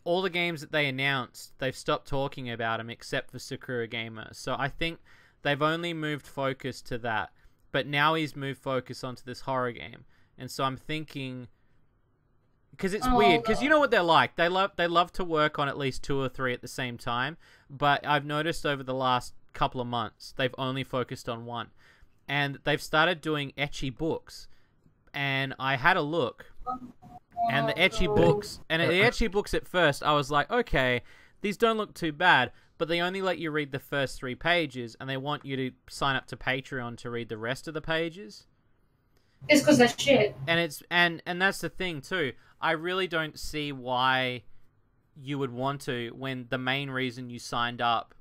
all the games that they announced, they've stopped talking about them except for Sakura Gamer. So I think they've only moved focus to that. But now he's moved focus onto this horror game. And so I'm thinking... Because it's weird, because you know what they're like. They love to work on at least 2 or 3 at the same time. But I've noticed over the last couple of months, they've only focused on one. And they've started doing ecchi books. And I had a look. And the ecchi books... And the ecchi books at first, I was like, okay, these don't look too bad. But they only let you read the first 3 pages. And they want you to sign up to Patreon to read the rest of the pages. It's because they're shit. And that's the thing too. I really don't see why you would want to, when the main reason you signed up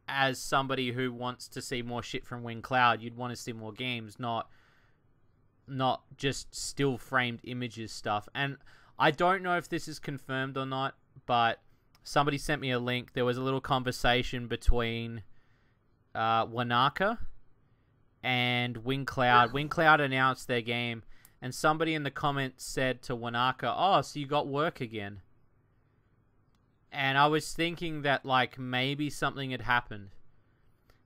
as somebody who wants to see more shit from WinCloud, you'd want to see more games, not just still framed images stuff. And I don't know if this is confirmed or not, but somebody sent me a link. There was a little conversation between Wanaka and WinCloud. WinCloud announced their game, and somebody in the comments said to Wanaka, "Oh, so you got work again?" And I was thinking that, like, maybe something had happened.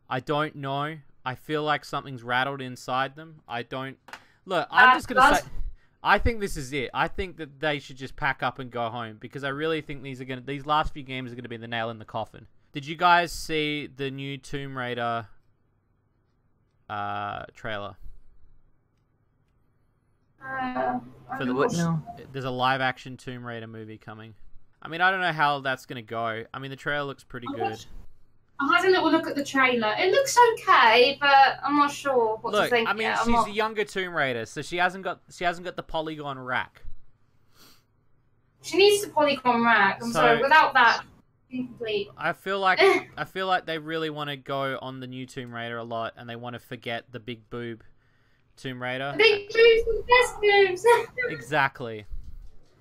I don't know. I feel like something's rattled inside them. I don't... Look, I'm just gonna say... I think this is it. I think that they should just pack up and go home, because I really think these last few games are gonna be the nail in the coffin. Did you guys see the new Tomb Raider trailer? For the what now? There's a live-action Tomb Raider movie coming. I mean, I don't know how that's gonna go. I mean, the trailer looks pretty good. I had a little look at the trailer. It looks okay, but I'm not sure what to think. I mean, she's a younger Tomb Raider, so she hasn't got the polygon rack. She needs the polygon rack, and so without that, incomplete. I feel like they really want to go on the new Tomb Raider a lot, and they want to forget the big boob Tomb Raider. The big boobs and best boobs. Exactly.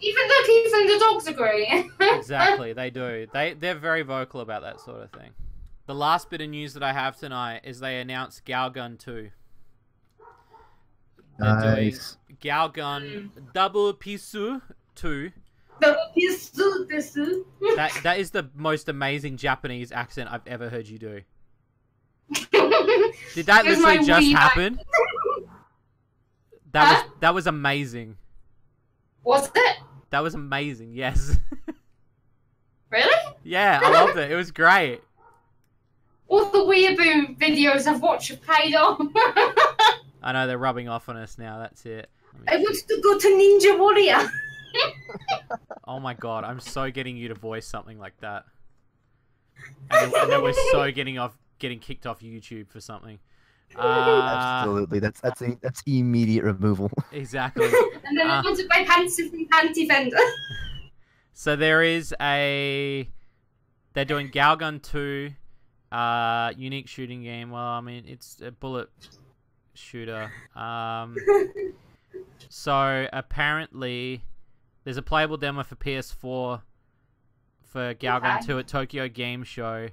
Even the dogs agree. Exactly, they do. They're very vocal about that sort of thing. The last bit of news that I have tonight is they announced Galgun 2. They're doing Galgun Double Pisu 2. That is the most amazing Japanese accent I've ever heard you do. Did that literally just happen? That was amazing. Was it? That was amazing, yes. Really? Yeah, I loved it. It was great. All the weeaboo videos I've watched have paid off. I know, they're rubbing off on us now, that's it. I want to go to Ninja Warrior. Oh my god, I'm so getting you to voice something like that. And then we're so getting getting kicked off YouTube for something. Absolutely, that's immediate removal. Exactly. And then I wanted my pants and panty vendor. So they're doing Galgun 2, unique shooting game. Well, I mean, it's a bullet shooter. So apparently there's a playable demo for PS4 for Galgun 2 at Tokyo Game Show.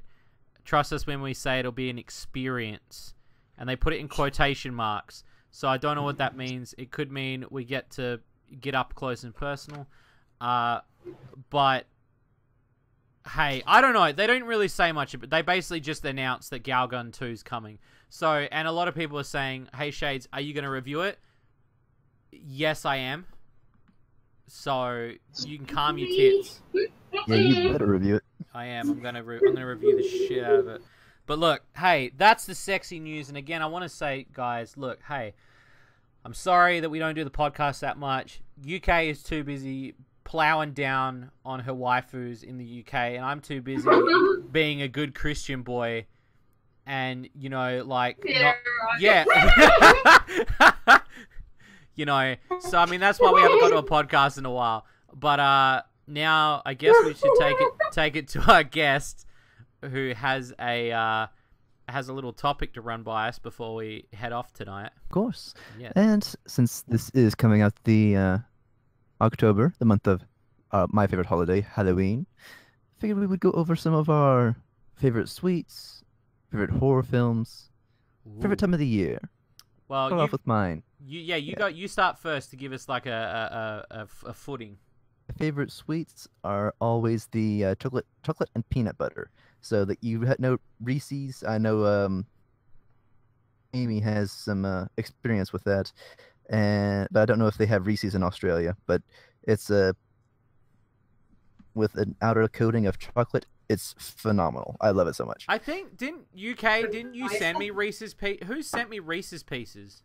Trust us when we say it'll be an experience. And they put it in quotation marks. So I don't know what that means. It could mean we get to get up close and personal. But hey, I don't know. They don't really say much. But they basically just announced that Galgun 2 is coming. So, and a lot of people are saying, hey, Shades, are you going to review it? Yes, I am. So you can calm your tits. Yeah, you better review it. I am. I'm gonna review the shit out of it. But look, hey, that's the sexy news. And again, I want to say, guys, look, hey, I'm sorry that we don't do the podcast that much. UK is too busy plowing down on her waifus in the UK, and I'm too busy being a good Christian boy. And, you know, like, Yeah, yeah. You know, so I mean that's why we haven't got to a podcast in a while. But now I guess we should take it to our guest, who has a little topic to run by us before we head off tonight. Of course. Yeah. And since this is coming out the October, the month of my favorite holiday, Halloween, I figured we would go over some of our favorite sweets, favorite horror films, favorite time of the year. Well, Start off with mine. You start first to give us like a footing. My favorite sweets are always the chocolate and peanut butter. So that you know Reese's. I know Amy has some experience with that, but I don't know if they have Reese's in Australia. But it's with an outer coating of chocolate. It's phenomenal. I love it so much. I think didn't you send me Reese's Who sent me Reese's Pieces?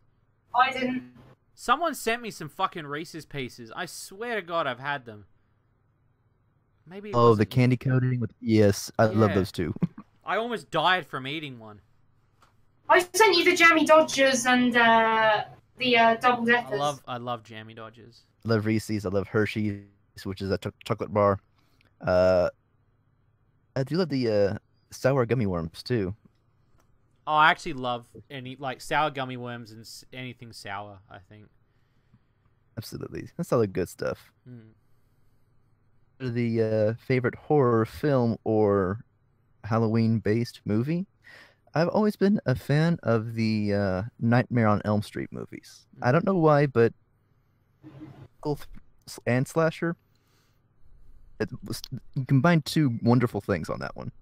I didn't. Someone sent me some fucking Reese's Pieces. I swear to God, I've had them. Maybe. It wasn't The candy coating with I love those too. I almost died from eating one. I sent you the Jammy Dodgers and the Double Deckers. I love Jammy Dodgers. I love Reese's. I love Hershey's, which is a chocolate bar. I do love the sour gummy worms too. Oh, I actually love sour gummy worms and anything sour, I think. Absolutely. That's all the good stuff. Mm. The favorite horror film or Halloween-based movie? I've always been a fan of the Nightmare on Elm Street movies. I don't know why, but and slasher. You combined two wonderful things on that one.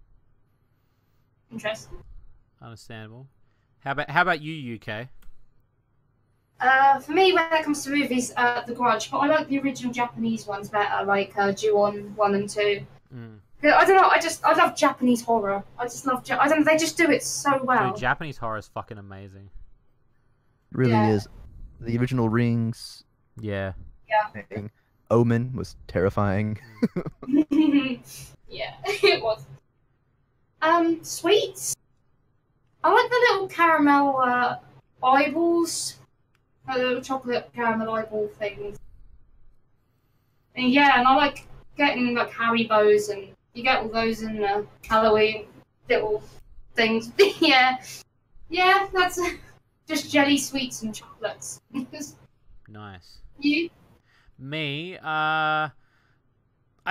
Interesting. Understandable. How about you, UK? For me, when it comes to movies, The Grudge, but I like the original Japanese ones better, like Ju-on 1 and 2. Mm. I don't know, I love Japanese horror. I just love, I don't know, they just do it so well. Dude, Japanese horror is fucking amazing. It really is. The original Rings. Yeah. Yeah. Omen was terrifying. Yeah, it was. Sweets. I like the little caramel eyeballs. The little chocolate caramel eyeball things. And yeah, and I like getting like Haribos, and you get all those in the Halloween little things. Yeah, that's just jelly sweets and chocolates. Nice. You? Me, I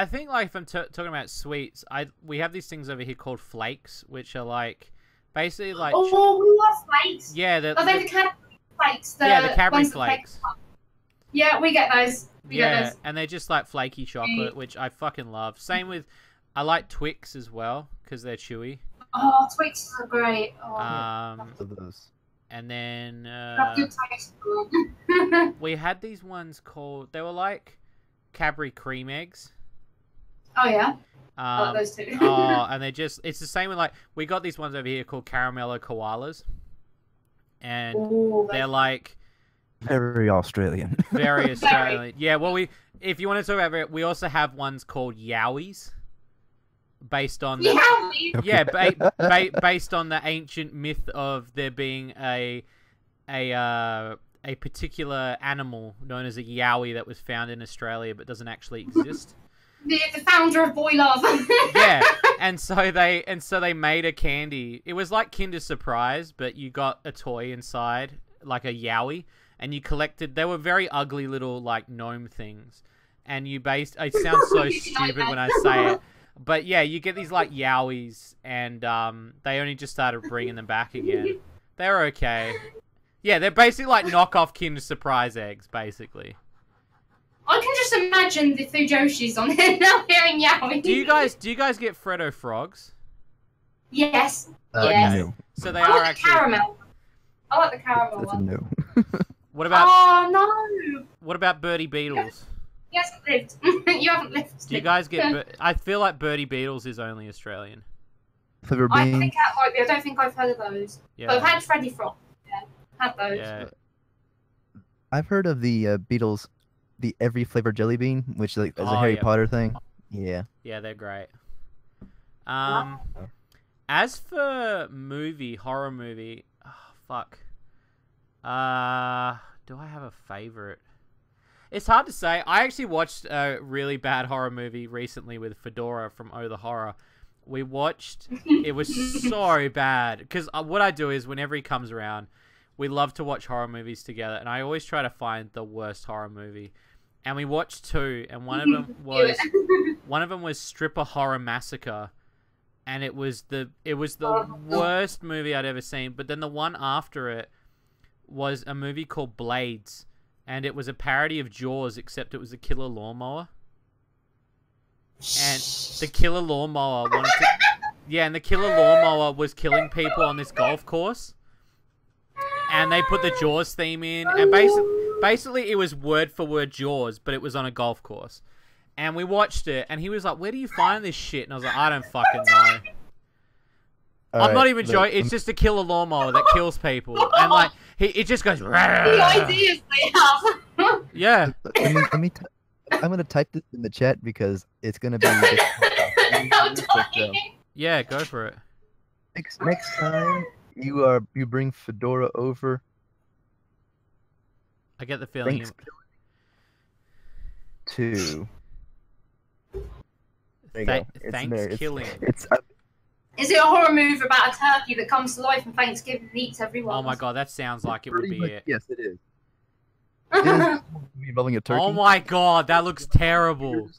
think like if I'm talking about sweets, we have these things over here called flakes, which are like basically like. Oh, we love flakes. Yeah, are they the Cadbury flakes? The Cadbury flakes. Yeah, we get those. We get those. And they're just like flaky chocolate, which I fucking love. Same with, I like Twix as well because they're chewy. Oh, Twix are great. Oh, Love those. And then good taste. we had these ones called, they were like Cadbury cream eggs. Oh yeah. I like those too. And it's the same with like, we got these ones over here called Caramello Koalas. And they're like very Australian. Very Australian. Yeah, well, if you want to talk about it, we also have ones called Yowies. based on the, Yowie. yeah, based on the ancient myth of there being a particular animal known as a yowie that was found in Australia but doesn't actually exist. The founder of Boy Love. Yeah, and so they made a candy. It was like Kinder Surprise, but you got a toy inside, like a yowie, and you collected. They were very ugly little like gnome things, and you based. It sounds so stupid when I say it, but yeah, you get these like yowies, and they only just started bringing them back again. They're okay. Yeah, they're basically like knockoff Kinder Surprise eggs, basically. I can just imagine the Fujoshis on it now hearing Yowie. Do you guys get Freddo frogs? Yes. Yes. No. So they I are like actually. the caramel. I like the caramel That's a one. no. What about Oh no! what about Birdie Beetles? You haven't lived. You haven't lived. Do you guys get? I feel like Birdie Beetles is only Australian. Flavor I bean. think that might be. I don't think I've heard of those. Yeah. But I've had Freddy Frog. Yeah, had those. Yeah. I've heard of the Beatles, the every flavor jelly bean, which like is a Oh, Harry yeah. Potter thing. Yeah. Yeah, they're great. Wow. As for horror movie, oh, fuck. Do I have a favorite? It's hard to say. I actually watched a really bad horror movie recently with Fedora from Oh the Horror. We watched. It was so bad because what I do is whenever he comes around, we love to watch horror movies together, and I always try to find the worst horror movie. And we watched two, and one of them was Stripper Horror Massacre, and it was the worst movie I'd ever seen. But then the one after it was a movie called Blades, and it was a parody of Jaws, except it was a killer lawnmower. And the killer lawnmower and the killer lawnmower was killing people on this golf course. And they put the Jaws theme in, and basically it was word for word Jaws, but it was on a golf course. And we watched it, and he was like, "Where do you find this shit?" And I was like, "I don't fucking know." I'm not even joking. It's just a killer lawnmower that kills people, and like it just goes. The ideas they have. Yeah. I'm gonna type this in the chat because it's gonna be. Yeah, go for it. Next time you bring Fedora over. I get the feeling. Thanks to. There you go. It's Thanks there. killing. Is it a horror movie about a turkey that comes to life on Thanksgiving and eats everyone? Oh my god, that sounds like it would be it. Yes, it is. It is involving a turkey. Oh my god, that looks terrible.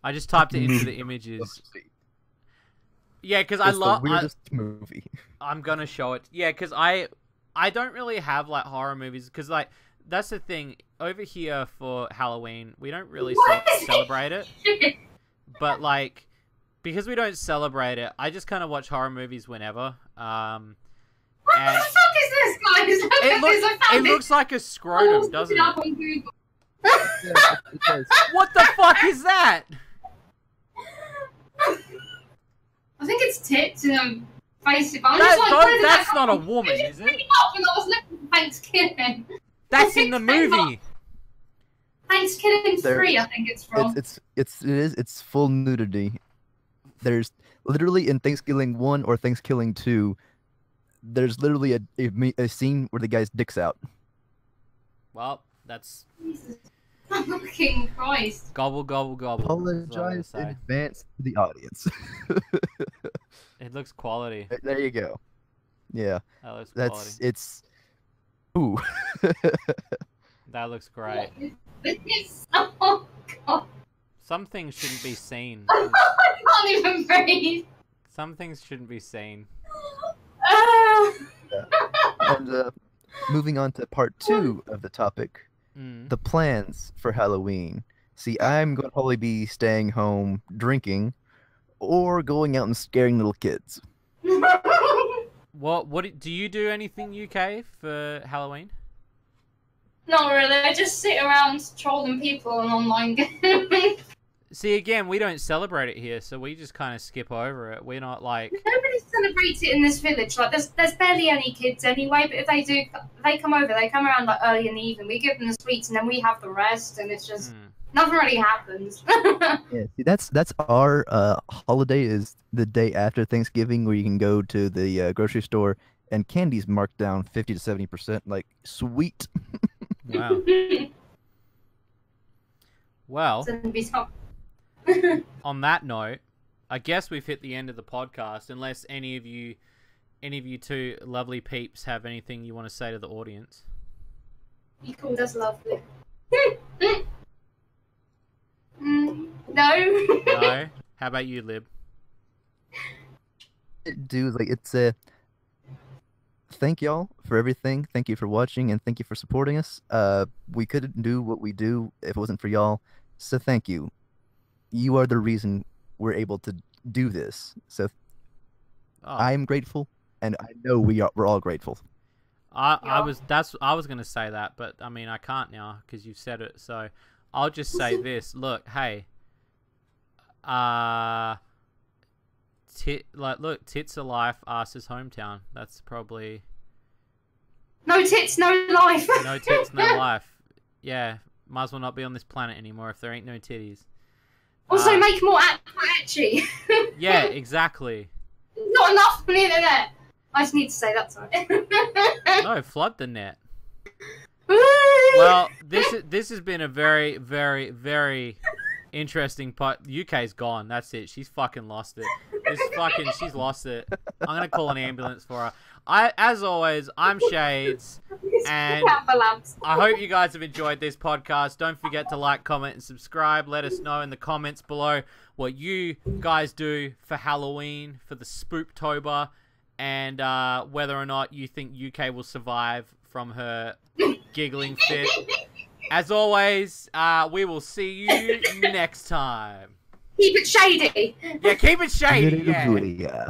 I just typed it into the images. Yeah, because I love. The weirdest movie. I'm gonna show it. Yeah, because I don't really have like horror movies because like that's the thing over here for Halloween we don't really celebrate it. But like because we don't celebrate it, I just kind of watch horror movies whenever. What the fuck is this, guys? Look at this. I found it looks like a scrotum, doesn't it? Up on Google. What the fuck is that? I think it's tits and a face. That's not a woman, is it? Up when I was looking for Thanksgiving. That's in the movie. Thanksgiving 3, I think it's from. It's full nudity. There's literally in Thanksgiving 1 or Thanksgiving 2, there's literally a scene where the guy's dick's out. Well, that's. Jesus fucking Christ. Gobble, gobble, gobble. Apologize in advance to the audience. It looks quality. There you go. Yeah. That looks quality. It's. Ooh. That looks great. Oh, God. Some things shouldn't be seen. I can't even breathe. Some things shouldn't be seen. And moving on to part 2 of the topic, the plans for Halloween. See, I'm going to probably be staying home drinking or going out and scaring little kids. What do you do anything UK for Halloween? Not really. I just sit around trolling people on online games. See, again, we don't celebrate it here, so we just kind of skip over it. We're not like... Nobody celebrates it in this village. Like, there's barely any kids anyway, but if they do, they come over. They come around, like, early in the evening. We give them the sweets, and then we have the rest, and it's just... Nothing really happens. Yeah, see, that's our holiday is the day after Thanksgiving, where you can go to the grocery store and candy's marked down 50 to 70%. Like, sweet. Wow. Well, on that note, I guess we've hit the end of the podcast. Unless any of you two lovely peeps have anything you want to say to the audience. You called us lovely. No. No. How about you, Lib? Dude, like, it's a thank y'all for everything. Thank you for watching, and thank you for supporting us. We couldn't do what we do if it wasn't for y'all. So thank you. You are the reason we're able to do this. So I am grateful, and I know we're all grateful. I was gonna say that, but I mean I can't now because you've said it. So I'll just say this. Look, hey, look, tits are life, ass is hometown. That's probably no tits, no life. No tits, no life. Yeah, might as well not be on this planet anymore if there ain't no titties. Also, make more Apache. Yeah, exactly. Not enough on the internet. I just need to say that, sorry. No, flood the net. Well, this has been a very, very, very interesting part. UK's gone. That's it. She's fucking lost it. She's lost it. I'm gonna call an ambulance for her. As always, I'm Shades, and I hope you guys have enjoyed this podcast. Don't forget to like, comment, and subscribe. Let us know in the comments below what you guys do for Halloween, for the Spooptober, and whether or not you think UK will survive from her giggling fit. As always, we will see you next time. Keep it shady. Yeah, keep it shady. Yeah.